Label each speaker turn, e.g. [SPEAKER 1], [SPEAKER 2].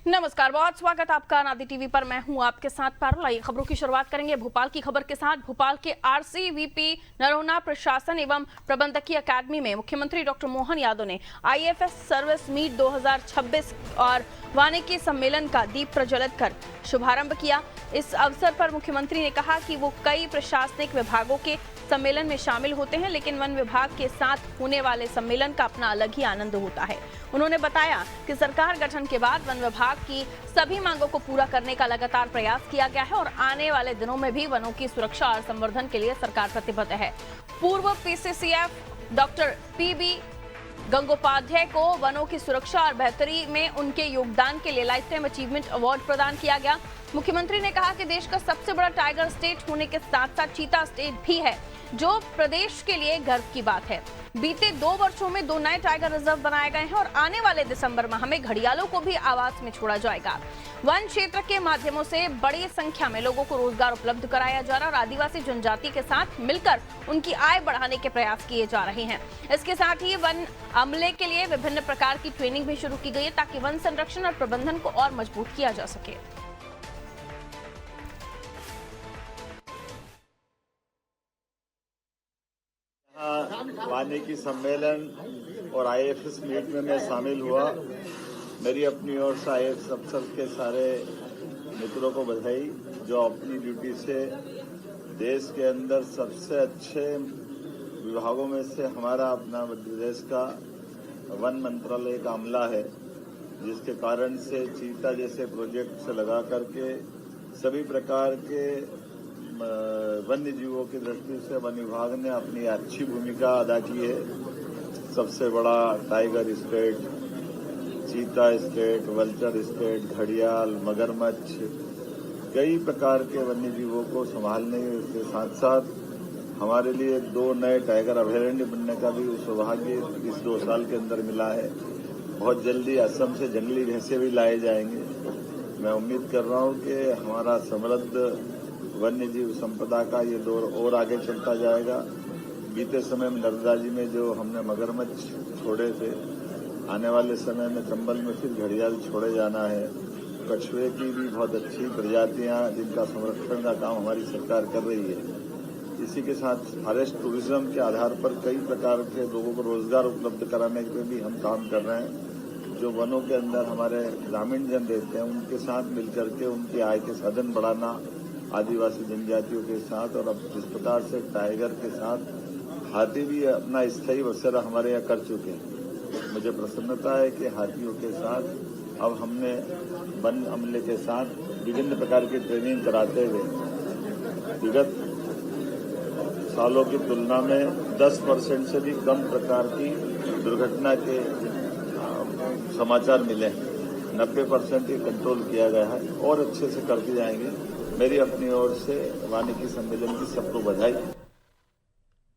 [SPEAKER 1] नमस्कार, बहुत स्वागत आपका अनादि टीवी पर। मैं हूं आपके साथ पारुल। आइए खबरों की शुरुआत करेंगे भोपाल की खबर के साथ। भोपाल के आरसीवीपी नरोन्हा प्रशासन एवं प्रबंधकीय अकादमी में मुख्यमंत्री डॉक्टर मोहन यादव ने आईएफएस सर्विस मीट 2026 और वानिकी सम्मेलन का दीप प्रज्वलित कर शुभारंभ किया। इस अवसर पर मुख्यमंत्री ने कहा कि वो कई प्रशासनिक विभागों के सम्मेलन में शामिल होते हैं, लेकिन वन विभाग के साथ होने वाले सम्मेलन का अपना अलग ही आनंद होता है। उन्होंने बताया कि सरकार गठन के बाद वन विभाग की सभी मांगों को पूरा करने का लगातार प्रयास किया गया है और आने वाले दिनों में भी वनों की सुरक्षा और संवर्धन के लिए सरकार प्रतिबद्ध है। पूर्व पीसीसीएफ डॉक्टर पीबी गंगोपाध्याय को वनों की सुरक्षा और बेहतरी में उनके योगदान के लिए लाइफ टाइम अचीवमेंट अवार्ड प्रदान किया गया। मुख्यमंत्री ने कहा कि देश का सबसे बड़ा टाइगर स्टेट होने के साथ साथ चीता स्टेट भी है, जो प्रदेश के लिए गर्व की बात है। बीते 2 वर्षों में 2 नए टाइगर रिजर्व बनाए गए हैं और आने वाले दिसंबर माह में घड़ियालों को भी आवास में छोड़ा जाएगा। वन क्षेत्र के माध्यमों से बड़ी संख्या में लोगों को रोजगार उपलब्ध कराया जा रहा है और आदिवासी जनजाति के साथ मिलकर उनकी आय बढ़ाने के प्रयास किए जा रहे हैं। इसके साथ ही वन अमले के लिए विभिन्न प्रकार की ट्रेनिंग भी शुरू की गई है, ताकि वन संरक्षण और प्रबंधन को और मजबूत किया जा सके।
[SPEAKER 2] वानिकी सम्मेलन और आईएफएस मीट में मैं शामिल हुआ। मेरी अपनी ओर से आईएफएस अफसर के सारे मित्रों को बधाई, जो अपनी ड्यूटी से देश के अंदर सबसे अच्छे विभागों में से हमारा अपना देश का वन मंत्रालय का अमला है, जिसके कारण से चीता जैसे प्रोजेक्ट से लगा करके सभी प्रकार के वन्य जीवों की दृष्टि से वन विभाग ने अपनी अच्छी भूमिका अदा की है। सबसे बड़ा टाइगर स्टेट, चीता स्टेट, वल्चर स्टेट, घड़ियाल, मगरमच्छ, कई प्रकार के वन्य जीवों को संभालने के साथ साथ हमारे लिए 2 नए टाइगर अभयारण्य बनने का भी सौभाग्य इस 2 साल के अंदर मिला है। बहुत जल्दी असम से जंगली भैंसे भी लाए जाएंगे। मैं उम्मीद कर रहा हूं कि हमारा समृद्ध वन्य जीव संपदा का ये दौर और आगे चलता जाएगा। बीते समय में नर्मदा जी में जो हमने मगरमच्छ छोड़े थे, आने वाले समय में चंबल में फिर घड़ियाल छोड़े जाना है। कछुए की भी बहुत अच्छी प्रजातियां, जिनका संरक्षण का काम हमारी सरकार कर रही है। इसी के साथ फॉरेस्ट टूरिज्म के आधार पर कई प्रकार के लोगों को रोजगार उपलब्ध कराने पे भी हम काम कर रहे हैं। जो वनों के अंदर हमारे ग्रामीण जन रहते हैं, उनके साथ मिलकर के उनकी आय के साधन बढ़ाना, आदिवासी जनजातियों के साथ, और अब जिस प्रकार से टाइगर के साथ हाथी भी अपना स्थायी बसेरा हमारे यहाँ कर चुके हैं। मुझे प्रसन्नता है कि हाथियों के साथ अब हमने वन अमले के साथ विभिन्न प्रकार की ट्रेनिंग कराते हुए विगत सालों की तुलना में 10% से भी कम प्रकार की दुर्घटना के समाचार मिले हैं। 90% ही कंट्रोल किया गया है और अच्छे से करते जाएंगे। मेरी अपनी ओर से वानिकी सम्मेलन की सबको बधाई।